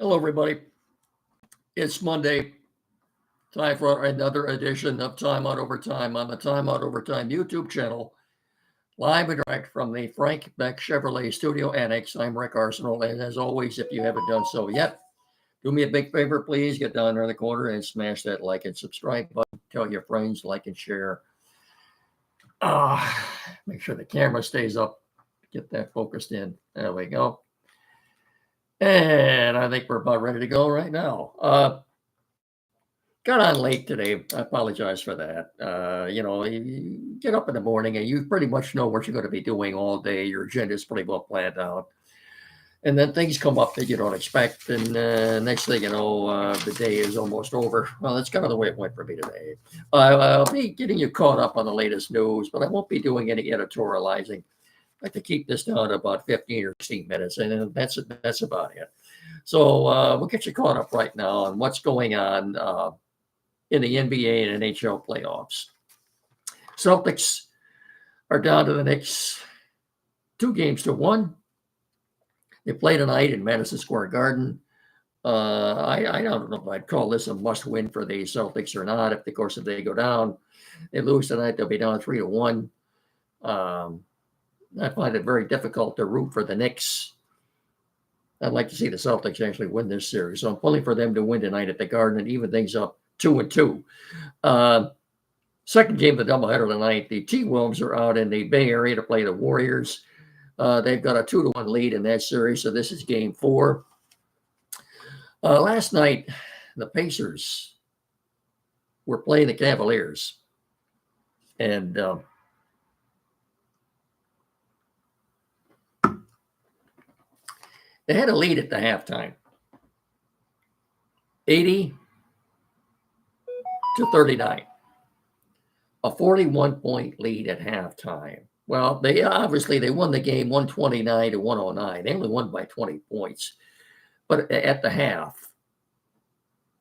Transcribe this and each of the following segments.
Hello, everybody. It's Monday. Time for another edition of Time Out Overtime on the Time Out Overtime YouTube channel, live and direct from the Frank Beck Chevrolet Studio Annex. I'm Rick Arsenal, and as always, if you haven't done so yet, do me a big favor, please get down there in the corner and smash that like and subscribe button. Tell your friends, like and share. Make sure the camera stays up. Get that focused in. There we go. And I think we're about ready to go right now. Got on late today. I apologize for that. You get up in the morning and you pretty much know what you're going to be doing all day. Your agenda is pretty well planned out. And then things come up that you don't expect. And next thing you know, the day is almost over. Well, that's kind of the way it went for me today. I'll be getting you caught up on the latest news, but I won't be doing any editorializing. I like to keep this down to about 15 or 16 minutes, and that's about it. So we'll get you caught up right now on what's going on in the NBA and NHL playoffs. Celtics are down to the Knicks 2-1. They play tonight in Madison Square Garden. I don't know if I'd call this a must-win for the Celtics or not. Of course, if they go down, they lose tonight, they'll be down 3-1. I find it very difficult to root for the Knicks. I'd like to see the Celtics actually win this series. So I'm pulling for them to win tonight at the Garden and even things up 2-2. Second game of the doubleheader tonight, the T-Wolves are out in the Bay Area to play the Warriors. They've got a 2-1 lead in that series, so this is game 4. Last night, the Pacers were playing the Cavaliers. And they had a lead at the halftime, 80-39, a 41-point lead at halftime. Well, they won the game 129-109. They only won by 20 points, but at the half,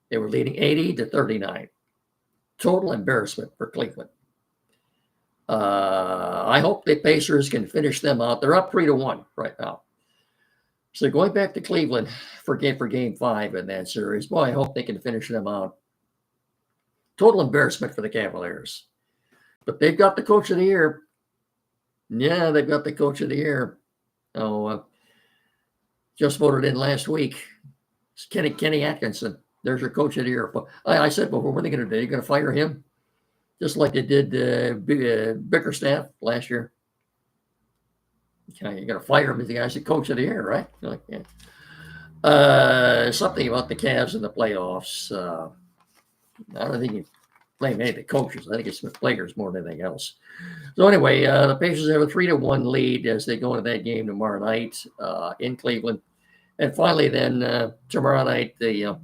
they were leading 80-39. Total embarrassment for Cleveland. I hope the Pacers can finish them out. They're up 3-1 right now. So going back to Cleveland for game 5 in that series, boy, I hope they can finish them out. Total embarrassment for the Cavaliers. But they've got the coach of the year. Yeah, they've got the coach of the year. Just voted in last week. It's Kenny Atkinson. There's your coach of the year. I said before, what are they going to do? They're going to fire him? Just like they did Bickerstaff last year. You're going to fire him as the guy's the coach of the year, right? Like, yeah. Something about the Cavs in the playoffs. I don't think you blame any of the coaches. I think it's the players more than anything else. So anyway, the Pacers have a 3-1 lead as they go into that game tomorrow night in Cleveland. And finally then tomorrow night, the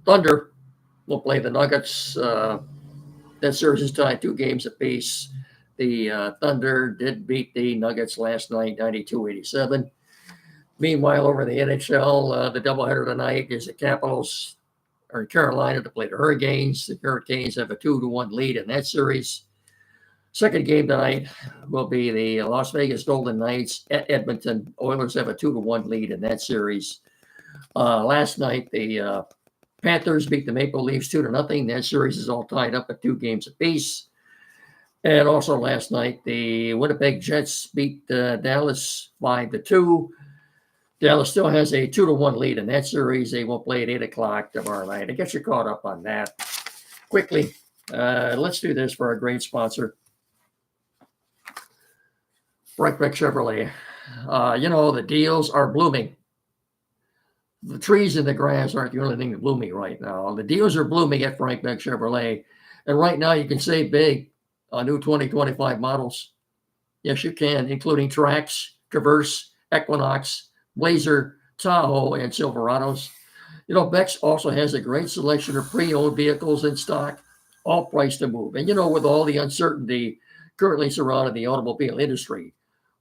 Thunder will play the Nuggets. That series is tied 2 games apiece. The Thunder did beat the Nuggets last night, 92-87. Meanwhile, over the NHL, the doubleheader tonight is the Capitals are in Carolina to play the Hurricanes. The Hurricanes have a 2-1 lead in that series. Second game tonight will be the Las Vegas Golden Knights at Edmonton. Oilers have a 2-1 lead in that series. Last night, the Panthers beat the Maple Leafs 2-0. That series is all tied up at 2 games apiece. And also last night, the Winnipeg Jets beat Dallas 5-2. Dallas still has a 2-1 lead in that series. They will play at 8 o'clock tomorrow night. I guess you're caught up on that. Quickly, let's do this for our great sponsor, Frank Beck Chevrolet. The deals are blooming. The trees and the grass aren't the only thing blooming right now. The deals are blooming at Frank Beck Chevrolet. And right now you can save big on new 2025 models. Yes, you can, including Trax, Traverse, Equinox, Blazer, Tahoe, and Silverados. Beck's also has a great selection of pre-owned vehicles in stock, all priced to move. And, with all the uncertainty currently surrounding the automobile industry,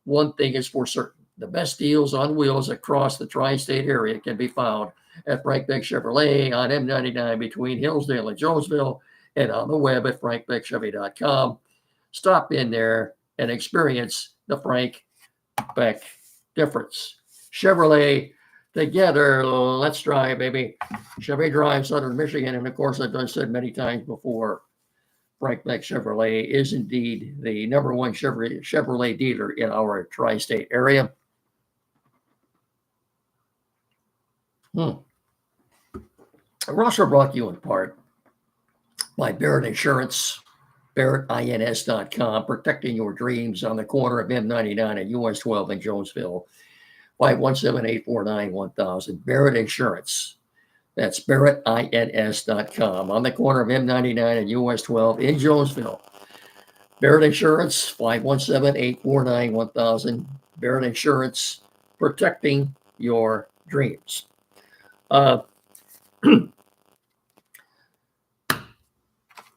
one thing is for certain. The best deals on wheels across the tri-state area can be found at Frank Beck Chevrolet on M99 between Hillsdale and Jonesville, and on the web at frankbeckchevy.com. Stop in there and experience the Frank Beck difference. Chevrolet, Together, let's drive, baby. Chevy Drive, Southern Michigan. And of course, I've done said many times before, Frank Beck Chevrolet is indeed the number one Chevrolet dealer in our tri-state area. We're also brought to you in part by Barrett Insurance, BarrettINS.com, protecting your dreams on the corner of M99 and US 12 in Jonesville. 517-849-1000. Barrett Insurance. That's BarrettINS.com on the corner of M99 and US 12 in Jonesville. Barrett Insurance, 517-849-1000. Barrett Insurance, protecting your dreams.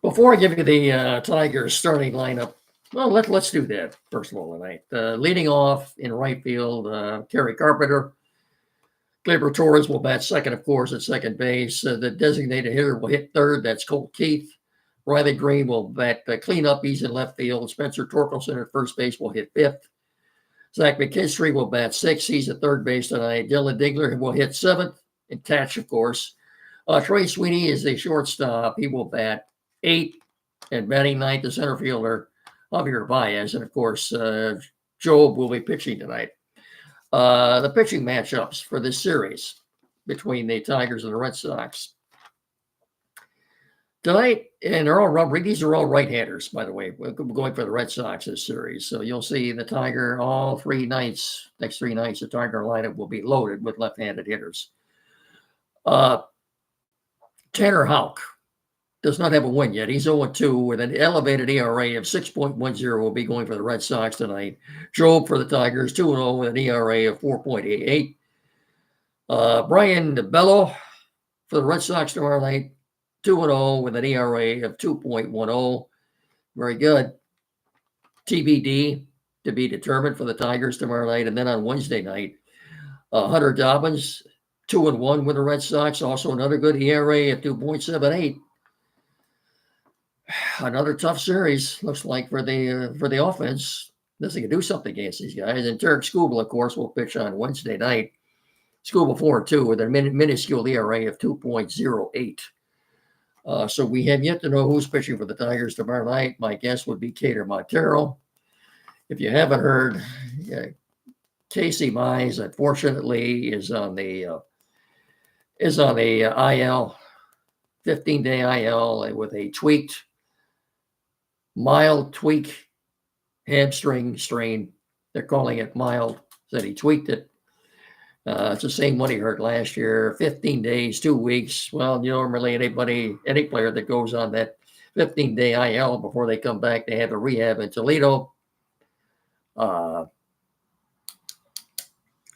Before I give you the Tigers starting lineup, well, let's do that first of all tonight. Leading off in right field, Kerry Carpenter. Gleyber Torres will bat second, of course, at second base. The designated hitter will hit third. That's Colt Keith. Riley Green will bat cleanup. He's in left field. Spencer Torkelson at first base will hit fifth. Zach McKinstry will bat sixth. He's at third base tonight. Dylan Digler will hit seventh. And Tatch, of course. Trey Sweeney is the shortstop. He will bat eighth. And batting ninth, the center fielder, Javier Baez. And, of course, Job will be pitching tonight. The pitching matchups for this series between the Tigers and the Red Sox. Tonight, and these are all right-handers, by the way. We're going for the Red Sox this series. So you'll see the Tiger all next 3 nights, the Tiger lineup will be loaded with left-handed hitters. Tanner Houck does not have a win yet. He's 0-2 with an elevated ERA of 6.10. Will be going for the Red Sox tonight. Job for the Tigers, 2-0 with an ERA of 4.88. Brian DeBello for the Red Sox tomorrow night, 2-0 with an ERA of 2.10. Very good. TBD to be determined for the Tigers tomorrow night. And then on Wednesday night, Hunter Dobbins, 2-1 with the Red Sox. Also another good ERA of 2.78. Another tough series, looks like, for the offense. Unless they can do something against these guys. And Tarek Skubal, of course, will pitch on Wednesday night. Skubal 4-2 with a minuscule ERA of 2.08. So we have yet to know who's pitching for the Tigers tomorrow night. My guess would be Cater Montero. If you haven't heard, Casey Mize, unfortunately, is on the IL, 15-day IL with a mild tweak hamstring strain. They're calling it mild. Said he tweaked it. It's the same one he hurt last year. 15 days, 2 weeks. Well, normally any player that goes on that 15-day IL before they come back, they have a rehab in Toledo.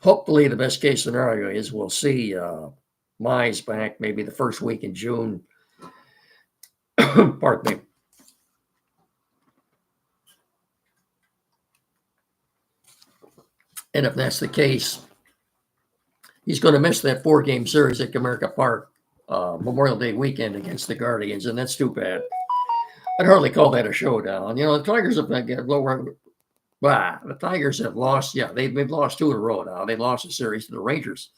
Hopefully, the best case scenario is we'll see Mize back maybe the first week in June. Pardon me. And if that's the case, he's going to miss that 4-game series at Comerica Park Memorial Day weekend against the Guardians, and that's too bad. I'd hardly call that a showdown. The Tigers have lower. The Tigers have lost. Yeah, they've lost 2 in a row now. They lost a series to the Rangers.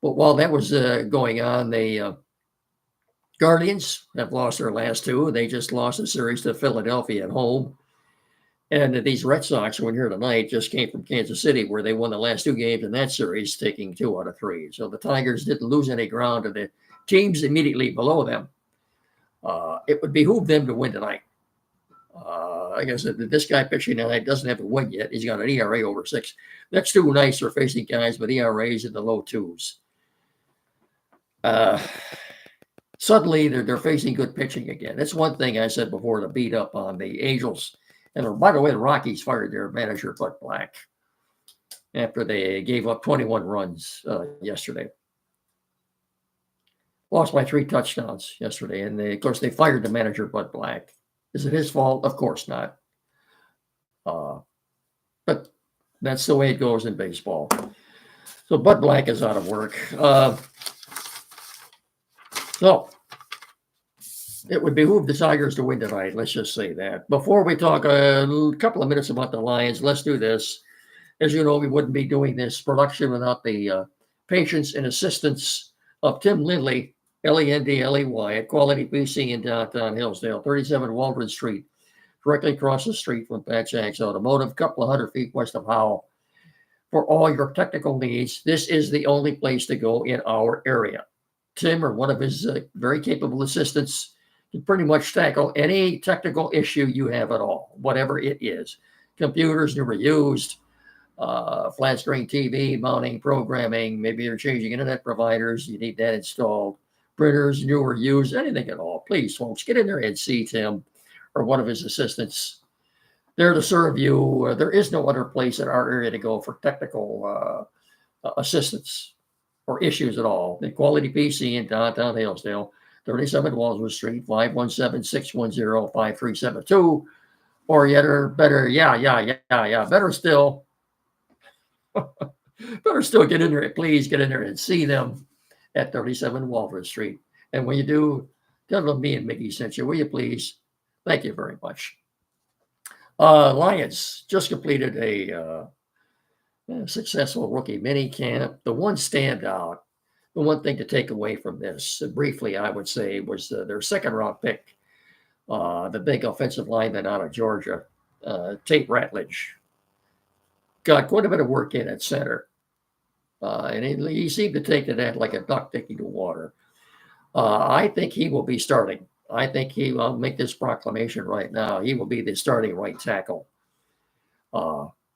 But while that was going on, the Guardians have lost their last 2. They just lost a series to Philadelphia at home. And these Red Sox who are here tonight just came from Kansas City, where they won the last 2 games in that series, taking 2 out of 3. So the Tigers didn't lose any ground to the teams immediately below them. It would behoove them to win tonight. Like I said, this guy pitching tonight doesn't have a win yet. He's got an ERA over 6. Next 2 nights are facing guys with ERAs in the low 2s. Suddenly, they're facing good pitching again. That's one thing I said before to beat up on the Angels. And by the way, the Rockies fired their manager, Bud Black, after they gave up 21 runs yesterday. Lost by 3 touchdowns yesterday. And of course, they fired the manager, Bud Black. Is it his fault? Of course not. But that's the way it goes in baseball. So Bud Black is out of work. So it would behoove the Tigers to win tonight. Let's just say that. Before we talk a couple of minutes about the Lions, let's do this. As you know, we wouldn't be doing this production without the patience and assistance of Tim Lindley, Lendley, at Quality PC in downtown Hillsdale, 37 Waldron Street, directly across the street from Pat Shanks Automotive, a couple of 100 feet west of Howell. For all your technical needs, this is the only place to go in our area. Tim or one of his very capable assistants can pretty much tackle any technical issue you have at all, whatever it is. Computers never used, flat screen TV, mounting, programming, maybe you're changing internet providers, you need that installed, printers, new or used, anything at all. Please, folks, get in there and see Tim or one of his assistants. There to serve you. There is no other place in our area to go for technical assistance or issues at all. The Quality PC in downtown Hillsdale, 37 Walsworth Street, 517-610-5372. Or yet, or better, better still, get in there. Please get in there and see them at 37 Walsworth Street. And when you do, tell them me and Mickey sent you, will you please? Thank you very much. Lions just completed a successful rookie mini camp. The one standout, the one thing to take away from this, briefly, I would say, was their second round pick, the big offensive lineman out of Georgia, Tate Ratledge. Got quite a bit of work in at center. And he seemed to take to that like a duck taking to water. I think he will be starting. I think I'll make this proclamation right now. He will be the starting right tackle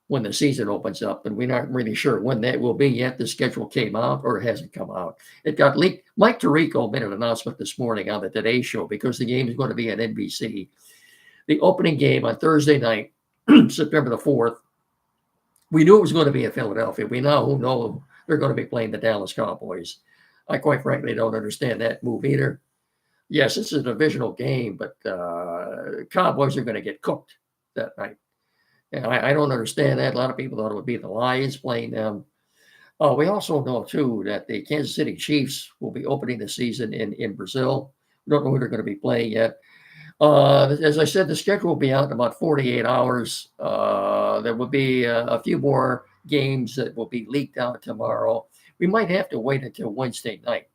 when the season opens up. And we're not really sure when that will be yet. The schedule came out or it hasn't come out. It got leaked. Mike Tirico made an announcement this morning on the Today Show because the game is going to be on NBC. The opening game on Thursday night, September the 4th, we knew it was going to be in Philadelphia. We now know they're going to be playing the Dallas Cowboys. I quite frankly don't understand that move either. Yes, it's a divisional game, but Cowboys are going to get cooked that night. And I don't understand that. A lot of people thought it would be the Lions playing them. We also know, too, that the Kansas City Chiefs will be opening the season in Brazil. We don't know who they're going to be playing yet. As I said, the schedule will be out in about 48 hours. There will be a few more games that will be leaked out tomorrow. We might have to wait until Wednesday night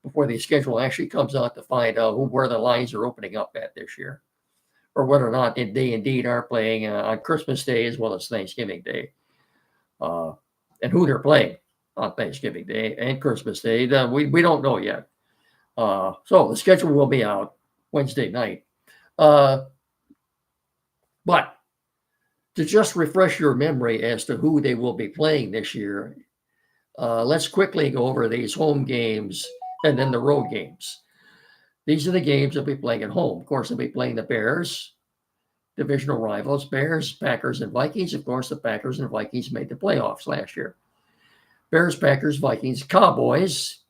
before the schedule actually comes out to find out where the Lions are opening up at this year, or whether or not they indeed are playing on Christmas Day as well as Thanksgiving Day, and who they're playing on Thanksgiving Day and Christmas Day. We don't know yet. So the schedule will be out Wednesday night. But to just refresh your memory as to who they will be playing this year, let's quickly go over these home games and then the road games. These are the games they'll be playing at home. Of course, they'll be playing the Bears, divisional rivals, Bears, Packers, and Vikings. Of course, the Packers and Vikings made the playoffs last year. Bears, Packers, Vikings, Cowboys,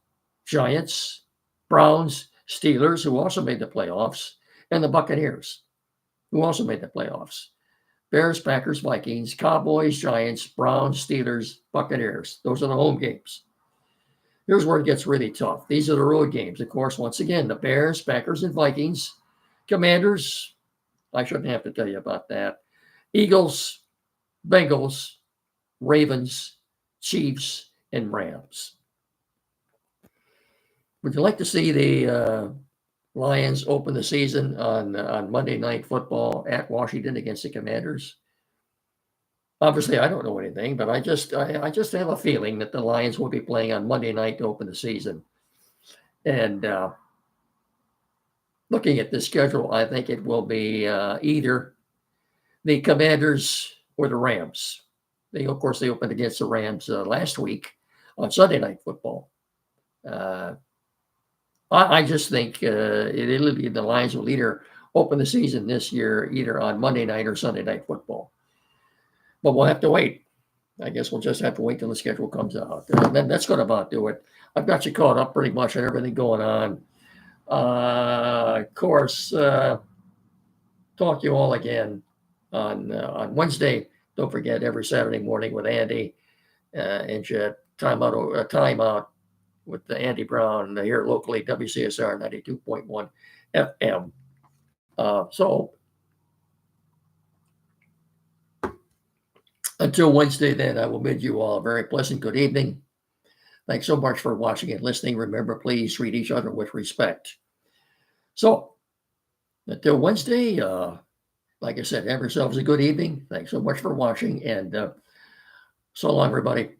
Giants, Browns, Steelers, who also made the playoffs, and the Buccaneers, who also made the playoffs. Bears, Packers, Vikings, Cowboys, Giants, Browns, Steelers, Buccaneers. Those are the home games. Here's where it gets really tough. These are the road games. Of course, once again, the Bears, Packers, and Vikings. Commanders, I shouldn't have to tell you about that. Eagles, Bengals, Ravens, Chiefs, and Rams. Would you like to see the Lions open the season on Monday Night Football at Washington against the Commanders? Obviously, I don't know anything, but I just have a feeling that the Lions will be playing on Monday night to open the season. And looking at the schedule, I think it will be either the Commanders or the Rams. Of course, they opened against the Rams last week on Sunday Night Football. I just think it'll be the Lions will either open the season this year either on Monday night or Sunday Night Football. But we'll have to wait. I guess we'll just have to wait till the schedule comes out. And then that's going to about do it. I've got you caught up pretty much on everything going on. Of course, talk to you all again on Wednesday. Don't forget, every Saturday morning with Andy and timeout with Andy Brown here locally, WCSR 92.1 FM. So until Wednesday, then, I will bid you all a very pleasant good evening. Thanks so much for watching and listening. Remember, please treat each other with respect. So until Wednesday, like I said, have yourselves a good evening. Thanks so much for watching, and so long, everybody.